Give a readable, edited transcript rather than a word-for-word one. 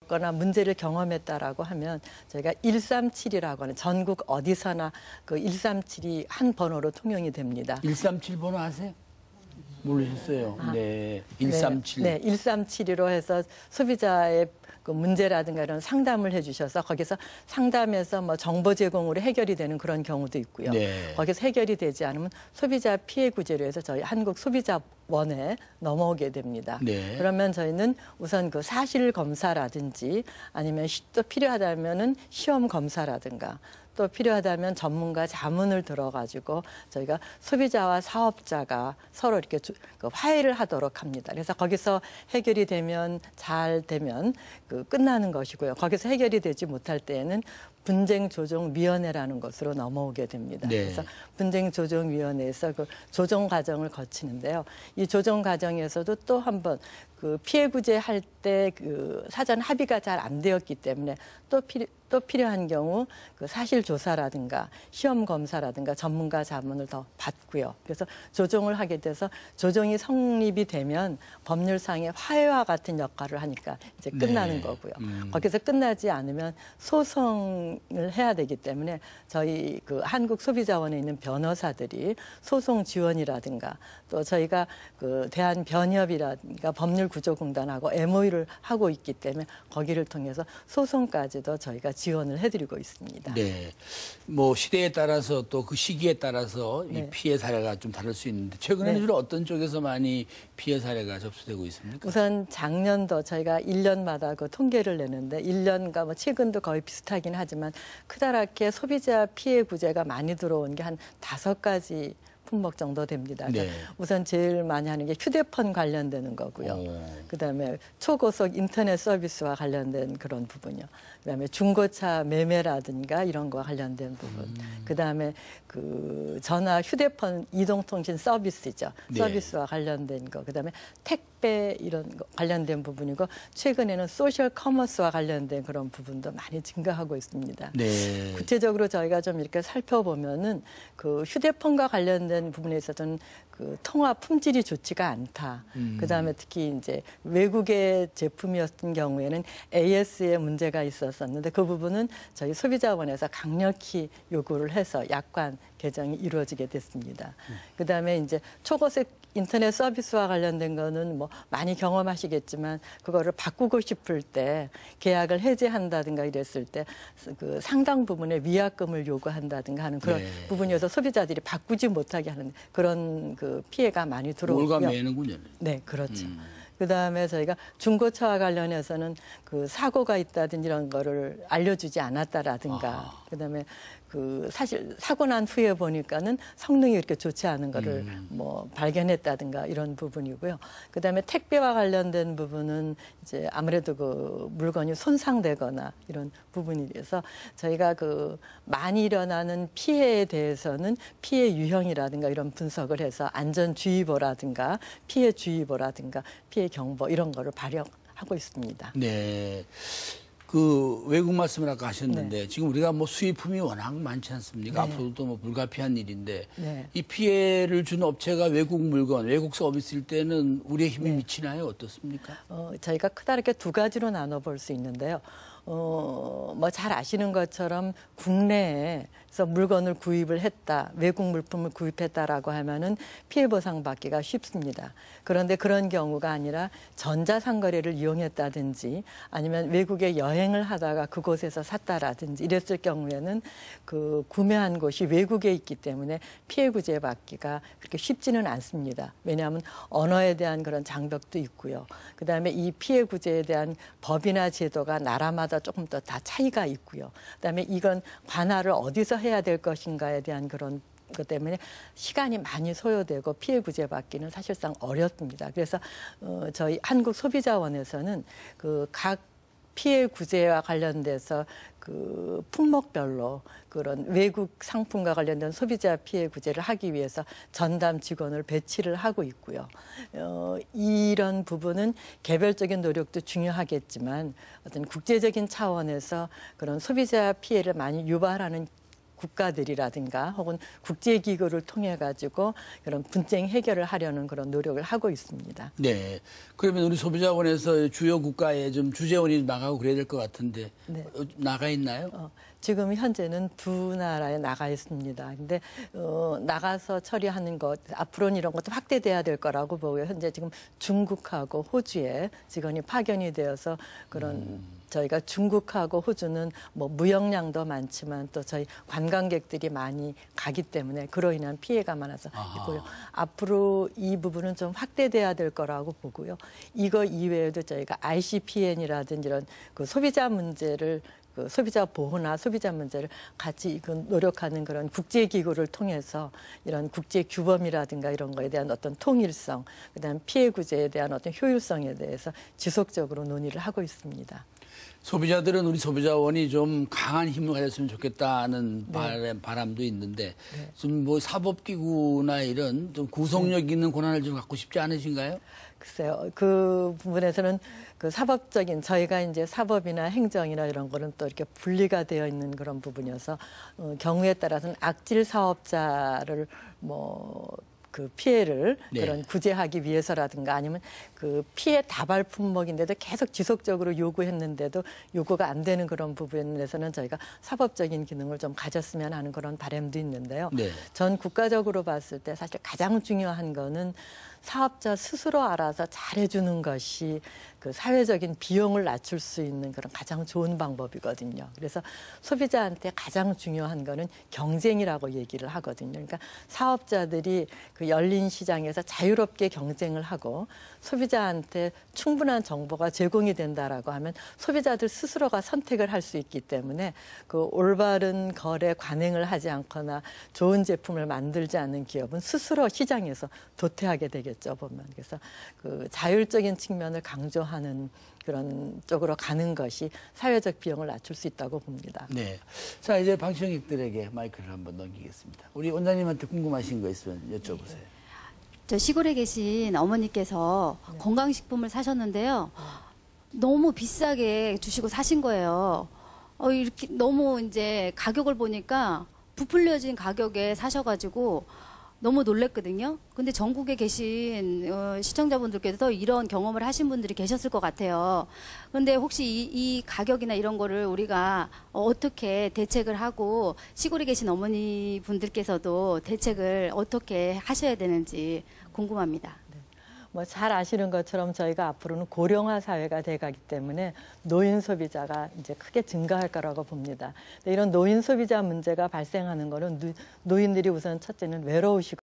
거나 문제를 경험했다라고 하면 저희가 137이라고 하는 전국 어디서나 그 137이 한 번호로 통용이 됩니다. 137 번호 아세요? 모르셨어요. 네. 137. 네, 137로 해서 소비자의 그 문제라든가 이런 상담을 해주셔서 거기서 상담해서 뭐 정보 제공으로 해결이 되는 그런 경우도 있고요. 네. 거기서 해결이 되지 않으면 소비자 피해 구제로 해서 저희 한국소비자원에 넘어오게 됩니다. 네. 그러면 저희는 우선 그 사실 검사라든지 아니면 또 필요하다면은 시험 검사라든가 또 필요하다면 전문가 자문을 들어가지고 저희가 소비자와 사업자가 서로 이렇게 화해를 하도록 합니다. 그래서 거기서 해결이 되면 잘 되면 끝나는 것이고요. 거기서 해결이 되지 못할 때에는 분쟁조정위원회라는 것으로 넘어오게 됩니다. 네. 그래서 분쟁조정위원회에서 그 조정 과정을 거치는데요. 이 조정 과정에서도 또 한 번 그 피해 구제할 때 그 사전 합의가 잘 안 되었기 때문에 또 필요한 경우 그 사실 조사라든가 시험 검사라든가 전문가 자문을 더 받고요. 그래서 조정을 하게 돼서 조정이 성립이 되면 법률상의 화해와 같은 역할을 하니까 이제 끝나는 거고요. 거기서 끝나지 않으면 소송을 해야 되기 때문에 저희 그 한국소비자원에 있는 변호사들이 소송 지원이라든가 또 저희가 그 대한변협이라든가 법률구조공단하고 MOU를 하고 있기 때문에 거기를 통해서 소송까지도 저희가 지원을 해드리고 있습니다. 네, 뭐 시대에 따라서 또 그 시기에 따라서 네. 이 피해 사례가 좀 다를 수 있는데 최근에는 네. 주로 어떤 쪽에서 많이 피해 사례가 접수되고 있습니까? 우선 작년도 저희가 1년마다 그 통계를 내는데 1년과 뭐 최근도 거의 비슷하긴 하지만 크다랗게 소비자 피해 구제가 많이 들어온 게 한 5가지 품목 정도 됩니다. 네. 우선 제일 많이 하는 게 휴대폰 관련되는 거고요. 그다음에 초고속 인터넷 서비스와 관련된 그런 부분이요. 그다음에 중고차 매매라든가 이런 거와 관련된 부분. 그다음에 그 전화 휴대폰 이동통신 서비스죠. 네. 서비스와 관련된 거. 그다음에 택배 이런 거 관련된 부분이고 최근에는 소셜 커머스와 관련된 그런 부분도 많이 증가하고 있습니다. 네. 구체적으로 저희가 좀 이렇게 살펴보면은 그 휴대폰과 관련된 부분에 있어서는 그 통화 품질이 좋지가 않다. 그다음에 특히 이제 외국의 제품이었던 경우에는 AS에 문제가 있었었는데 그 부분은 저희 소비자원에서 강력히 요구를 해서 약관 개정이 이루어지게 됐습니다. 그다음에 이제 초고속 인터넷 서비스와 관련된 거는 뭐 많이 경험하시겠지만 그거를 바꾸고 싶을 때 계약을 해지한다든가 이랬을 때 그 상당 부분의 위약금을 요구한다든가 하는 그런 네. 부분이어서 소비자들이 바꾸지 못하게 하는 그런 그 피해가 많이 들어오고요. 올가매는군요. 네, 그렇죠. 그다음에 저희가 중고차와 관련해서는 그 사고가 있다든지 이런 거를 알려주지 않았다라든가 그다음에 그 사실 사고 난 후에 보니까는 성능이 이렇게 좋지 않은 거를 뭐 발견했다든가 이런 부분이고요. 그다음에 택배와 관련된 부분은 이제 아무래도 그 물건이 손상되거나 이런 부분이 돼서 저희가 그 많이 일어나는 피해에 대해서는 피해 유형이라든가 이런 분석을 해서 안전주의보라든가 피해 주의보라든가 피해 경보 이런 거를 발령하고 있습니다. 네. 그 외국 말씀을 아까 하셨는데 네. 지금 우리가 뭐 수입품이 워낙 많지 않습니까? 네. 앞으로도 뭐 불가피한 일인데 네. 이 피해를 준 업체가 외국 물건, 외국 서비스일 때는 우리의 힘이 네. 미치나요? 어떻습니까? 저희가 크다랗게 2가지로 나눠볼 수 있는데요. 뭐 잘 아시는 것처럼 국내에서 물건을 구입을 했다, 외국 물품을 구입했다라고 하면은 피해 보상 받기가 쉽습니다. 그런데 그런 경우가 아니라 전자상거래를 이용했다든지 아니면 외국에 여행을 하다가 그곳에서 샀다라든지 이랬을 경우에는 그 구매한 곳이 외국에 있기 때문에 피해 구제 받기가 그렇게 쉽지는 않습니다. 왜냐하면 언어에 대한 그런 장벽도 있고요. 그다음에 이 피해 구제에 대한 법이나 제도가 나라마다 조금 더 다 차이가 있고요. 그다음에 이건 관할을 어디서 해야 될 것인가에 대한 그런 것 때문에 시간이 많이 소요되고 피해 구제 받기는 사실상 어렵습니다. 그래서 저희 한국소비자원에서는 그 각 피해 구제와 관련돼서 그 품목별로 그런 외국 상품과 관련된 소비자 피해 구제를 하기 위해서 전담 직원을 배치를 하고 있고요. 이런 부분은 개별적인 노력도 중요하겠지만 어떤 국제적인 차원에서 그런 소비자 피해를 많이 유발하는 국가들이라든가 혹은 국제기구를 통해 가지고 그런 분쟁 해결을 하려는 그런 노력을 하고 있습니다. 네. 그러면 우리 소비자원에서 주요 국가에 좀 주재원이 나가고 그래야 될 것 같은데 네. 나가 있나요? 지금 현재는 두 나라에 나가 있습니다. 근데 나가서 처리하는 것 앞으로는 이런 것도 확대돼야 될 거라고 보고요. 현재 지금 중국하고 호주에 직원이 파견이 되어서 그런 저희가 중국하고 호주는 뭐 무역량도 많지만 또 저희 관광객들이 많이 가기 때문에 그로 인한 피해가 많아서 있고요. 앞으로 이 부분은 좀 확대돼야 될 거라고 보고요. 이거 이외에도 저희가 ICPN이라든지 이런 그 소비자 문제를 그 소비자 보호나 소비자 문제를 같이 노력하는 그런 국제기구를 통해서 이런 국제 규범이라든가 이런 거에 대한 어떤 통일성, 그다음 피해 구제에 대한 어떤 효율성에 대해서 지속적으로 논의를 하고 있습니다. 소비자들은 우리 소비자원이 좀 강한 힘을 가졌으면 좋겠다는 바람도 있는데 좀 뭐 사법기구나 이런 좀 구속력 있는 권한을 좀 갖고 싶지 않으신가요? 글쎄요, 그 부분에서는 그 사법적인 저희가 이제 사법이나 행정이나 이런 거는 또 이렇게 분리가 되어 있는 그런 부분이어서 경우에 따라서는 악질 사업자를 그 피해를 그런 구제하기 위해서라든가 아니면 그 피해 다발 품목인데도 계속 지속적으로 요구했는데도 요구가 안 되는 그런 부분에서는 저희가 사법적인 기능을 좀 가졌으면 하는 그런 바람도 있는데요. 전 국가적으로 봤을 때 사실 가장 중요한 거는 사업자 스스로 알아서 잘해주는 것이 그 사회적인 비용을 낮출 수 있는 그런 가장 좋은 방법이거든요. 그래서 소비자한테 가장 중요한 거는 경쟁이라고 얘기를 하거든요. 그러니까 사업자들이 그 열린 시장에서 자유롭게 경쟁을 하고 소비자한테 충분한 정보가 제공이 된다라고 하면 소비자들 스스로가 선택을 할 수 있기 때문에 그 올바른 거래 관행을 하지 않거나 좋은 제품을 만들지 않는 기업은 스스로 시장에서 도태하게 되겠죠, 보면. 그래서 그 자율적인 측면을 강조하는 그런 쪽으로 가는 것이 사회적 비용을 낮출 수 있다고 봅니다. 네. 자, 이제 방청객들에게 마이크를 한번 넘기겠습니다. 우리 원장님한테 궁금하신 거 있으면 여쭤보세요. 저 시골에 계신 어머니께서 건강식품을 사셨는데요. 너무 비싸게 주시고 사신 거예요. 이렇게 너무 이제 가격을 보니까 부풀려진 가격에 사셔가지고 너무 놀랬거든요. 근데 전국에 계신 시청자분들께도 이런 경험을 하신 분들이 계셨을 것 같아요. 근데 혹시 이 가격이나 이런 거를 우리가 어떻게 대책을 하고 시골에 계신 어머니 분들께서도 대책을 어떻게 하셔야 되는지 궁금합니다. 뭐 잘 아시는 것처럼 저희가 앞으로는 고령화 사회가 돼가기 때문에 노인 소비자가 이제 크게 증가할 거라고 봅니다. 이런 노인 소비자 문제가 발생하는 거는 노인들이 우선 첫째는 외로우시고